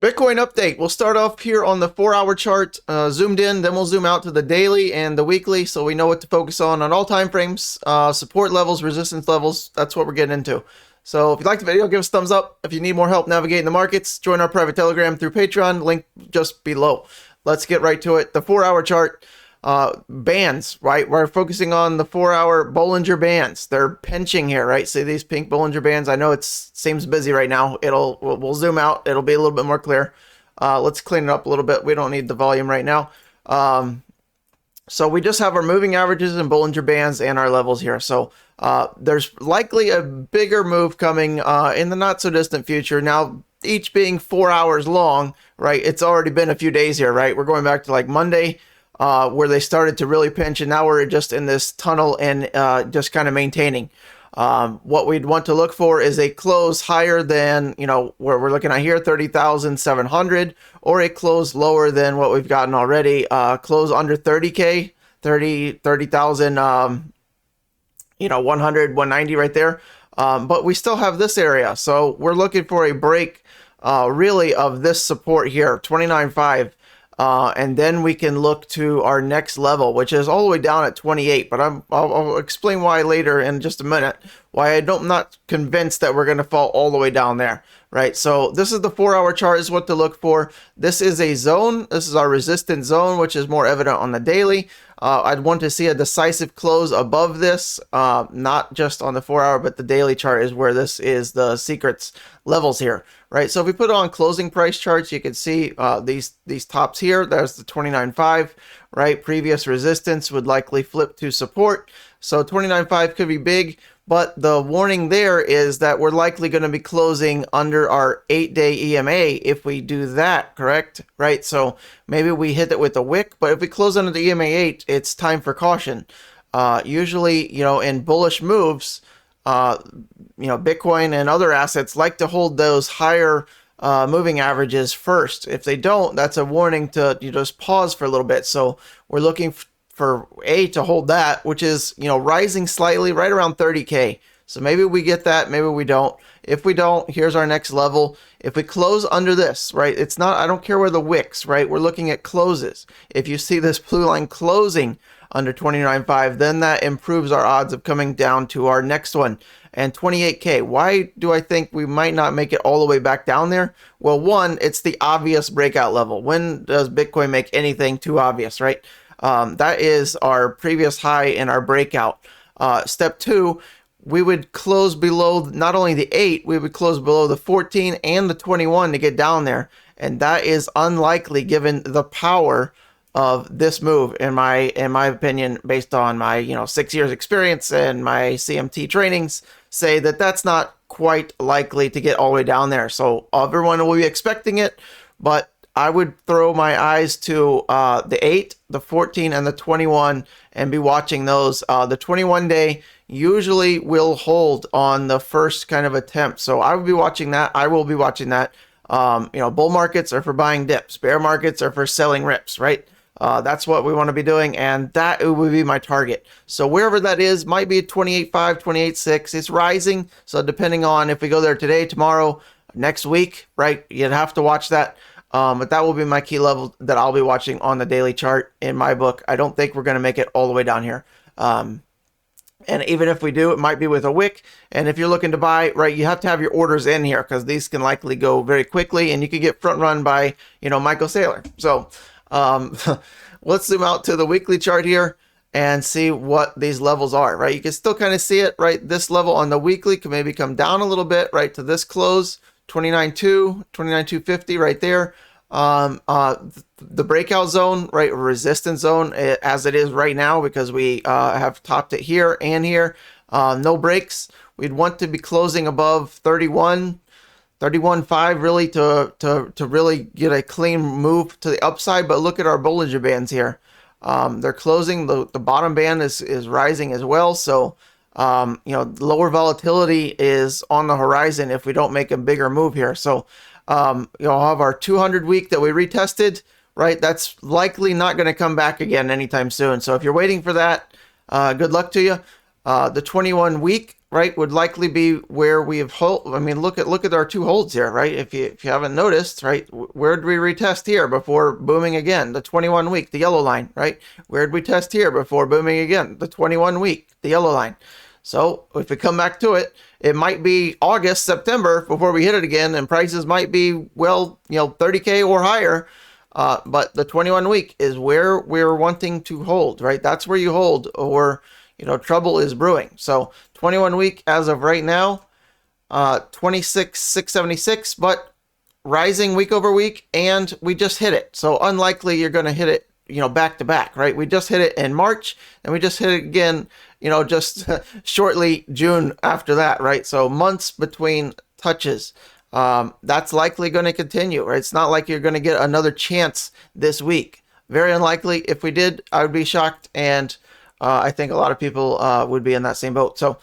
Bitcoin update. We'll start off here on the 4-hour chart, zoomed in, then we'll zoom out to the daily and the weekly so we know what to focus on all time frames, support levels, resistance levels. That's what we're getting into. So if you like the video, give us a thumbs up. If you need more help navigating the markets, join our private Telegram through Patreon, link just below. Let's get right to it. The 4-hour chart, bands, right? We're focusing on the 4-hour Bollinger Bands. They're pinching here, right? See these pink Bollinger Bands? I know it seems busy right now. We'll zoom out. It'll be a little bit more clear. Let's clean it up a little bit. We don't need the volume right now. So we just have our moving averages and Bollinger Bands and our levels here. So there's likely a bigger move coming in the not so distant future. Now, each being 4 hours long, right? It's already been a few days here, right? We're going back to like Monday, where they started to really pinch, and now we're just in this tunnel and just kind of maintaining. What we'd want to look for is a close higher than, where we're looking at here, 30,700, or a close lower than what we've gotten already. Close under 30K, 30,000, 100, 190 right there. But we still have this area. So we're looking for a break, really, of this support here, 29.5. And then we can look to our next level, which is all the way down at 28. But I'll explain why later in just a minute, why I'm not convinced that we're going to fall all the way down there, right? So this is the 4-hour chart, is what to look for. This is a zone. This is our resistance zone, which is more evident on the daily. I'd want to see a decisive close above this, not just on the 4-hour, but the daily chart is where this is the secrets levels here, right? So if we put it on closing price charts, you can see these tops here. There's the 29.5, right? Previous resistance would likely flip to support. So 29.5 could be big, but the warning there is that we're likely going to be closing under our 8-day EMA if we do that, correct? Right? So maybe we hit it with a wick, but if we close under the EMA 8, it's time for caution. Usually, in bullish moves, Bitcoin and other assets like to hold those higher moving averages first. If they don't, that's a warning to just pause for a little bit. So we're looking for A to hold that, which is, rising slightly right around 30K. So maybe we get that, maybe we don't. If we don't, here's our next level. If we close under this, right, it's not, I don't care where the wicks, right? We're looking at closes. If you see this blue line closing under 29.5, then that improves our odds of coming down to our next one. And 28K, why do I think we might not make it all the way back down there? Well, one, it's the obvious breakout level. When does Bitcoin make anything too obvious, right? That is our previous high in our breakout. Step 2, we would close below not only the 8, we would close below the 14 and the 21 to get down there. And that is unlikely given the power of this move, in my opinion, based on my 6 years experience and my CMT trainings, say that that's not quite likely to get all the way down there. So everyone will be expecting it, but I would throw my eyes to the 8, the 14, and the 21 and be watching those. The 21 day usually will hold on the first kind of attempt. So I would be watching that. I will be watching that. Bull markets are for buying dips. Bear markets are for selling rips, right? That's what we want to be doing, and that would be my target. So wherever that is, might be 28.5, 28.6. It's rising. So depending on if we go there today, tomorrow, next week, right? You'd have to watch that. But that will be my key level that I'll be watching on the daily chart in my book. I don't think we're going to make it all the way down here. And even if we do, it might be with a wick. And if you're looking to buy, right, you have to have your orders in here because these can likely go very quickly and you can get front run by, Michael Saylor. So let's zoom out to the weekly chart here and see what these levels are, right? You can still kind of see it, right? This level on the weekly can maybe come down a little bit, right, to this close. 29.2, 29.250 right there. The breakout zone, right, resistance zone as it is right now because we have topped it here and here. No breaks. We'd want to be closing above 31, 31.5 really to really get a clean move to the upside. But look at our Bollinger Bands here. They're closing. The bottom band is rising as well. So lower volatility is on the horizon if we don't make a bigger move here. So, have our 200 week that we retested, right? That's likely not going to come back again anytime soon. So if you're waiting for that, good luck to you. The 21 week right, would likely be where we have hold. I mean, look at our two holds here, right? If you haven't noticed, right, where did we retest here before booming again? The 21 week, the yellow line, right? Where did we test here before booming again? The 21 week, the yellow line. So if we come back to it, it might be August, September before we hit it again, and prices might be, well, 30K or higher. But the 21 week is where we're wanting to hold, right? That's where you hold, or trouble is brewing. So 21 week as of right now, 26,676, but rising week over week, and we just hit it. So unlikely you're going to hit it, back to back, right? We just hit it in March, and we just hit it again, just shortly June after that, right? So months between touches. That's likely going to continue, right? It's not like you're going to get another chance this week. Very unlikely. If we did, I would be shocked, and I think a lot of people would be in that same boat. So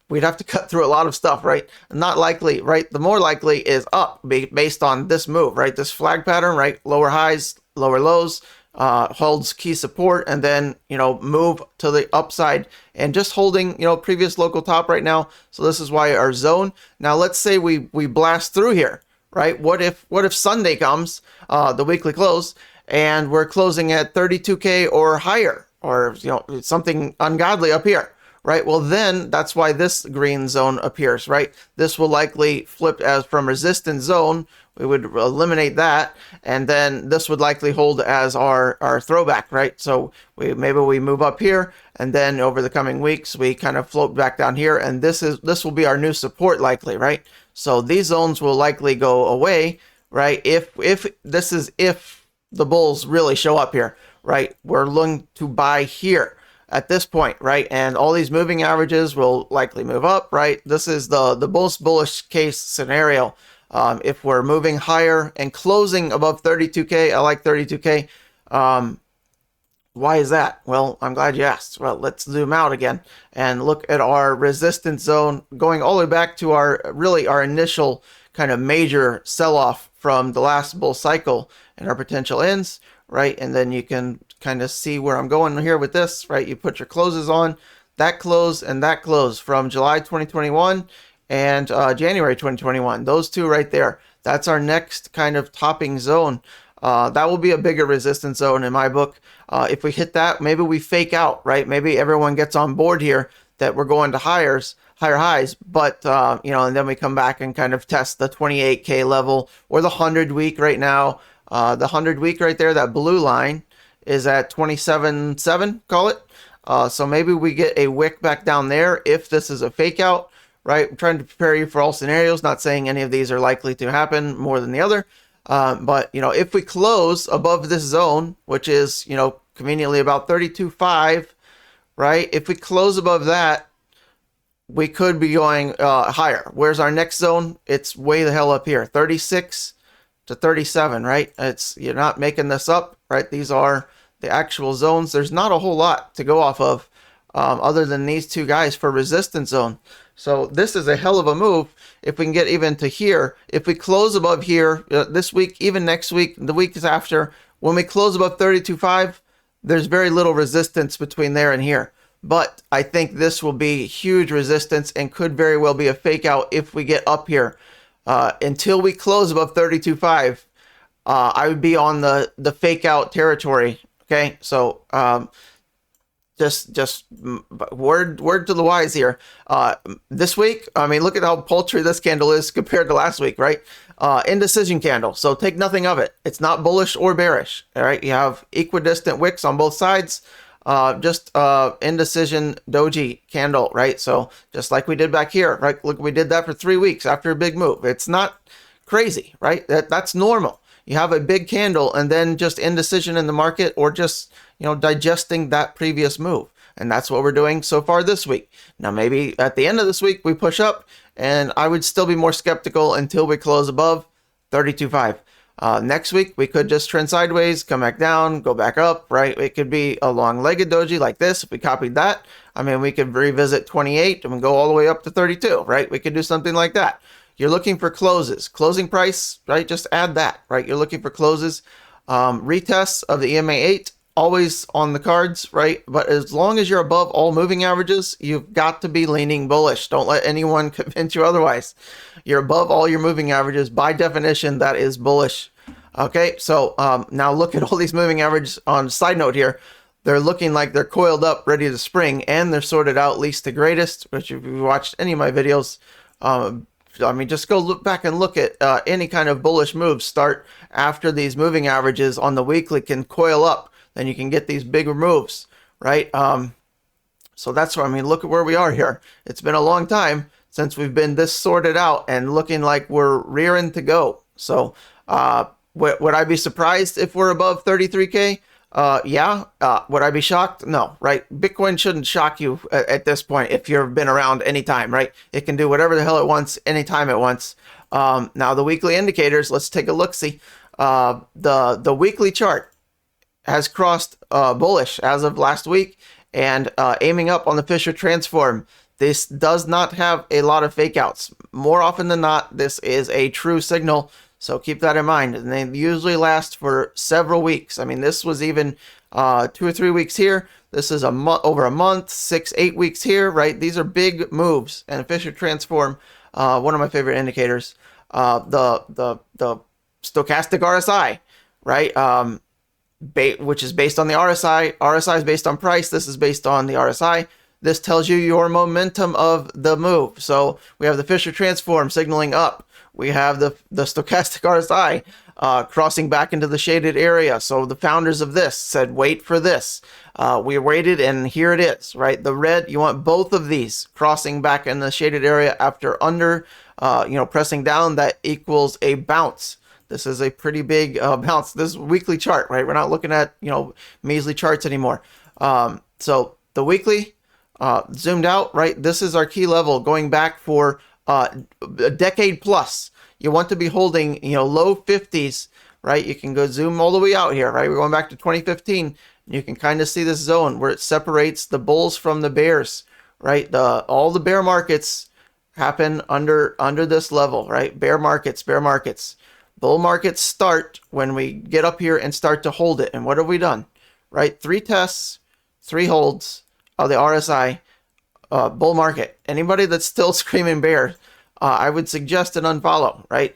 we'd have to cut through a lot of stuff, right? Not likely, right? The more likely is up based on this move, right? This flag pattern, right? Lower highs, lower lows, holds key support, and then move to the upside, and just holding previous local top right now. So this is why our zone. Now let's say we blast through here, right? What if Sunday comes, the weekly close, and we're closing at 32K or higher, or something ungodly up here, right? Well, then that's why this green zone appears, right? This will likely flip as from resistance zone. We would eliminate that, and then this would likely hold as our throwback, right? So maybe we move up here, and then over the coming weeks we kind of float back down here, and this will be our new support likely, right? So these zones will likely go away, right? If the bulls really show up here, right? We're looking to buy here at this point, right? And all these moving averages will likely move up, right? This is the most bullish case scenario. If we're moving higher and closing above 32K, I like 32K. Why is that? Well, I'm glad you asked. Well, let's zoom out again and look at our resistance zone, going all the way back to our initial kind of major sell-off from the last bull cycle and our potential ends, right? And then you can kind of see where I'm going here with this, right? You put your closes on, that close and that close from July 2021 and January 2021. Those two right there. That's our next kind of topping zone. That will be a bigger resistance zone in my book. If we hit that, maybe we fake out, right? Maybe everyone gets on board here that we're going to higher highs, but and then we come back and kind of test the 28K level or the 100 week right now. The 100 week right there, that blue line is at 27.7, call it. So maybe we get a wick back down there if this is a fake out, right? I'm trying to prepare you for all scenarios, not saying any of these are likely to happen more than the other. But if we close above this zone, which is, conveniently about 32.5, right? If we close above that, we could be going higher. Where's our next zone? It's way the hell up here, 36 to 37, right? You're not making this up, right? These are the actual zones. There's not a whole lot to go off of other than these two guys for resistance zone. So this is a hell of a move if we can get even to here. If we close above here this week, even next week, the weeks after, when we close above 32.5, there's very little resistance between there and here. But I think this will be huge resistance and could very well be a fake out if we get up here. Until we close above 32.5, I would be on the fake out territory. Okay, so just word to the wise here. This week, I mean, look at how paltry this candle is compared to last week, right? Indecision candle. So take nothing of it. It's not bullish or bearish. All right, you have equidistant wicks on both sides. Just indecision doji candle, right? So just like we did back here, right? Look, we did that for 3 weeks after a big move. It's not crazy, right? That's normal. You have a big candle and then just indecision in the market, or just digesting that previous move. And that's what we're doing so far this week. Now maybe at the end of this week we push up, and I would still be more skeptical until we close above 32.5. Next week we could just trend sideways, come back down, go back up, right? It could be a long-legged doji like this. If we copied that, I mean, we could revisit 28 and go all the way up to 32, right? We could do something like that. You're looking for closes, closing price, right? Just add that, right? You're looking for closes, retests of the EMA 8 always on the cards, right? But as long as you're above all moving averages, you've got to be leaning bullish. Don't let anyone convince you otherwise. You're above all your moving averages. By definition, that is bullish. Okay, so now look at all these moving averages. On side note here, they're looking like they're coiled up, ready to spring, and they're sorted out least to greatest, which if you watched any of my videos, I mean, just go look back and look at any kind of bullish moves start after these moving averages on the weekly can coil up. Then you can get these bigger moves, right? So that's what I mean. Look at where we are here. It's been a long time since we've been this sorted out and looking like we're rearing to go. So would I be surprised if we're above 33K? Yeah. Would I be shocked? No, right? Bitcoin shouldn't shock you at this point if you've been around any time, right? It can do whatever the hell it wants, anytime it wants. Now the weekly indicators, let's take a look-see. The weekly chart has crossed bullish as of last week and aiming up on the Fisher transform. This does not have a lot of fake outs. More often than not, this is a true signal. So keep that in mind. And they usually last for several weeks. I mean, this was even 2 or 3 weeks here. This is over a month, 6, 8 weeks here, right? These are big moves. And Fisher transform, one of my favorite indicators, the stochastic RSI, right? Which is based on the RSI. RSI is based on price. This is based on the RSI. This tells you your momentum of the move. So we have the Fisher transform signaling up. We have the stochastic RSI crossing back into the shaded area. So the founders of this said, wait for this. We waited, and here it is, right? The red, you want both of these crossing back in the shaded area after pressing down. That equals a bounce. This is a pretty big bounce. This weekly chart, right? We're not looking at, measly charts anymore. So the weekly zoomed out, right? This is our key level going back for a decade plus. You want to be holding, low 50s, right? You can go zoom all the way out here, right? We're going back to 2015. And you can kind of see this zone where it separates the bulls from the bears, right? All the bear markets happen under this level, right? Bear markets. Bull markets start when we get up here and start to hold it. And what have we done, right? 3 tests, 3 holds of the RSI. Bull market. Anybody that's still screaming bear, I would suggest an unfollow, right?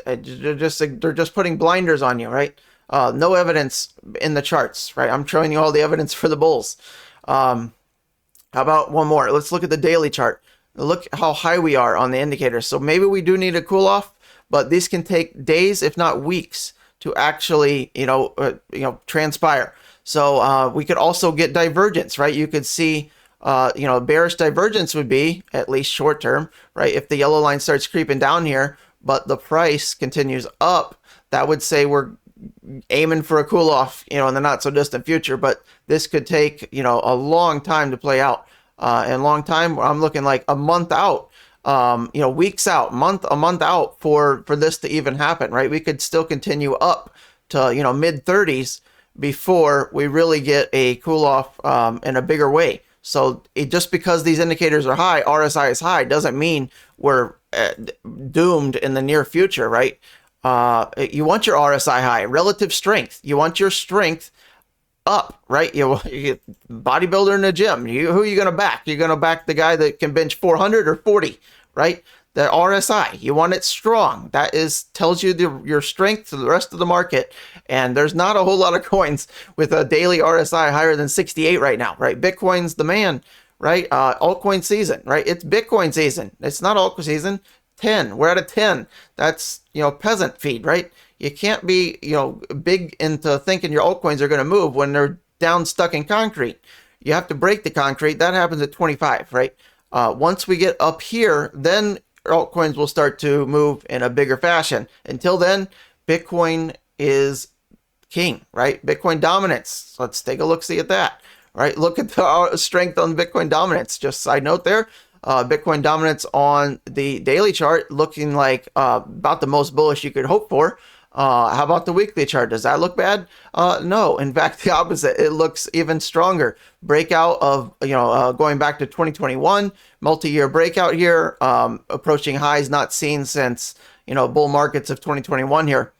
They're just putting blinders on you, right? No evidence in the charts, right? I'm showing you all the evidence for the bulls. How about one more? Let's look at the daily chart. Look how high we are on the indicators. So maybe we do need a cool off, but these can take days, if not weeks, to actually, transpire. So we could also get divergence, right? You could see bearish divergence would be, at least short term, right? If the yellow line starts creeping down here, but the price continues up, that would say we're aiming for a cool off, in the not so distant future. But this could take, a long time to play out. And long time, I'm looking like a month out, weeks out, a month out for this to even happen, right? We could still continue up to, mid 30s before we really get a cool off in a bigger way. So just because these indicators are high, RSI is high, doesn't mean we're doomed in the near future, right? You want your RSI high, relative strength. You want your strength up, right? You bodybuilder in the gym. Who are you going to back? You're going to back the guy that can bench 400 or 40, right? The RSI, you want it strong. That tells you your strength to the rest of the market. And there's not a whole lot of coins with a daily RSI higher than 68 right now, right? Bitcoin's the man, right? Altcoin season, right? It's Bitcoin season. It's not altcoin season. 10. We're at a 10. That's, peasant feed, right? You can't be, big into thinking your altcoins are going to move when they're down stuck in concrete. You have to break the concrete. That happens at 25, right? Once we get up here, then altcoins will start to move in a bigger fashion. Until then, Bitcoin is king, right? Bitcoin dominance. Let's take a look-see at that, right? Look at the strength on Bitcoin dominance. Just side note there, Bitcoin dominance on the daily chart looking like about the most bullish you could hope for. How about the weekly chart? Does that look bad? No, in fact, the opposite. It looks even stronger. Breakout of, going back to 2021, multi-year breakout here, approaching highs not seen since, bull markets of 2021 here.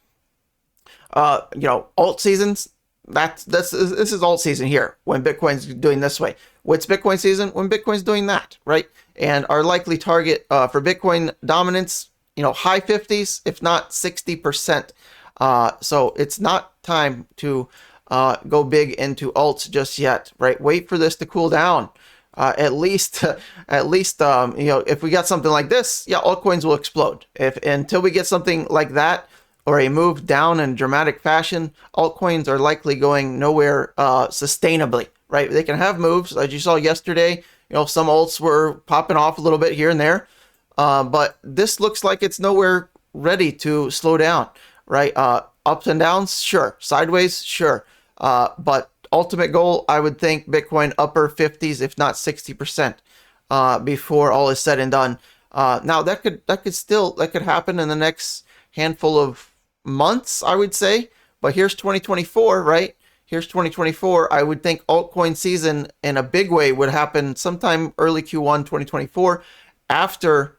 Alt seasons, this is alt season here when Bitcoin's doing this way. What's Bitcoin season? When Bitcoin's doing that, right? And our likely target for Bitcoin dominance, high 50s, if not 60%. So it's not time to go big into alts just yet, right? Wait for this to cool down. At least, if we got something like this, yeah, altcoins will explode. Until we get something like that, or a move down in dramatic fashion, altcoins are likely going nowhere sustainably, right? They can have moves, as you saw yesterday. Some alts were popping off a little bit here and there, but this looks like it's nowhere ready to slow down, right? Ups and downs, sure. Sideways, sure. But ultimate goal, I would think Bitcoin upper 50s, if not 60%, before all is said and done. Now that could happen in the next handful of months, I would say. But here's 2024, right? Here's 2024. I would think altcoin season in a big way would happen sometime early Q1 2024, after,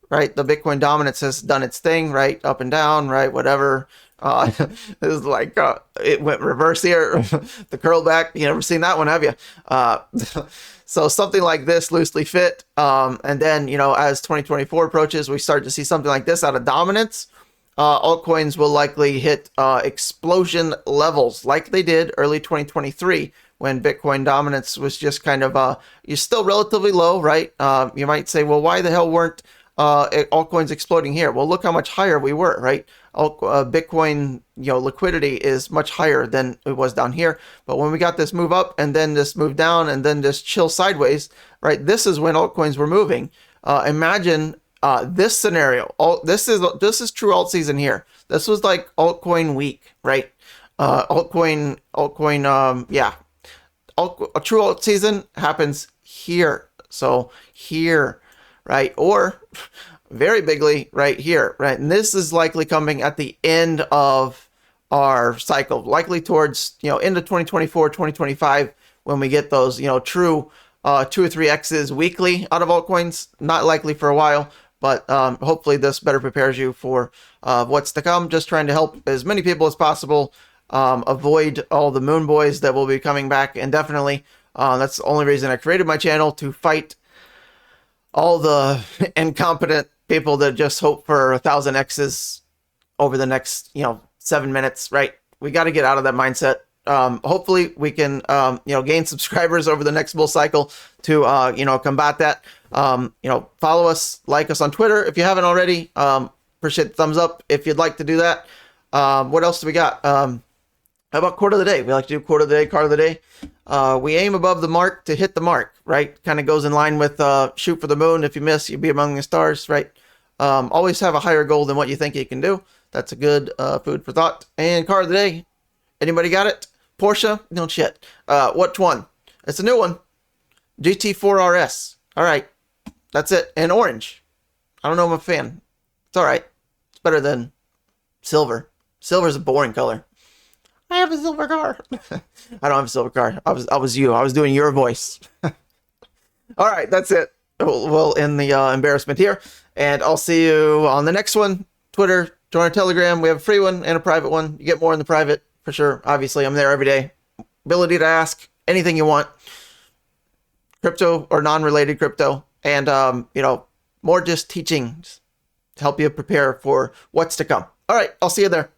right, the Bitcoin dominance has done its thing, right? Up and down, right? Whatever. It was like it went reverse here. The curl back. You never seen that one, have you? So something like this, loosely fit. And then, as 2024 approaches, we start to see something like this out of dominance. Altcoins will likely hit explosion levels like they did early 2023 when Bitcoin dominance was just kind of, you're still relatively low, right? You might say, well, why the hell weren't altcoins exploding here? Well, look how much higher we were, right? Bitcoin, liquidity is much higher than it was down here. But when we got this move up and then this move down and then this chill sideways, right? This is when altcoins were moving. Imagine this scenario. This is true alt season here. This was like altcoin week, right? A true alt season happens here. So here, right? Or very bigly right here, right? And this is likely coming at the end of our cycle, likely towards, into 2024, 2025, when we get those, true 2 or 3Xs weekly out of altcoins. Not likely for a while, but hopefully this better prepares you for what's to come. Just trying to help as many people as possible avoid all the moon boys that will be coming back indefinitely. That's the only reason I created my channel, to fight all the incompetent people that just hope for 1,000 X's over the next, 7 minutes, right? We got to get out of that mindset. Hopefully we can, gain subscribers over the next bull cycle to, combat that. Follow us, like us on Twitter if you haven't already. Appreciate the thumbs up if you'd like to do that. What else do we got? How about quote of the day? We like to do quote of the day, card of the day. We aim above the mark to hit the mark, right? Kind of goes in line with shoot for the moon. If you miss, you'll be among the stars, right? Always have a higher goal than what you think you can do. That's a good food for thought. And card of the day. Anybody got it? Porsche? No shit. Which one? It's a new one. GT4 RS. All right. That's it. And orange. I don't know. I'm a fan. It's all right. It's better than silver. Silver's a boring color. I have a silver car. I don't have a silver car. I was you. I was doing your voice. All right, that's it. We'll end the embarrassment here, and I'll see you on the next one. Twitter, join our Telegram. We have a free one and a private one. You get more in the private for sure. Obviously, I'm there every day. Ability to ask anything you want, crypto or non-related crypto, and more just teachings to help you prepare for what's to come. All right, I'll see you there.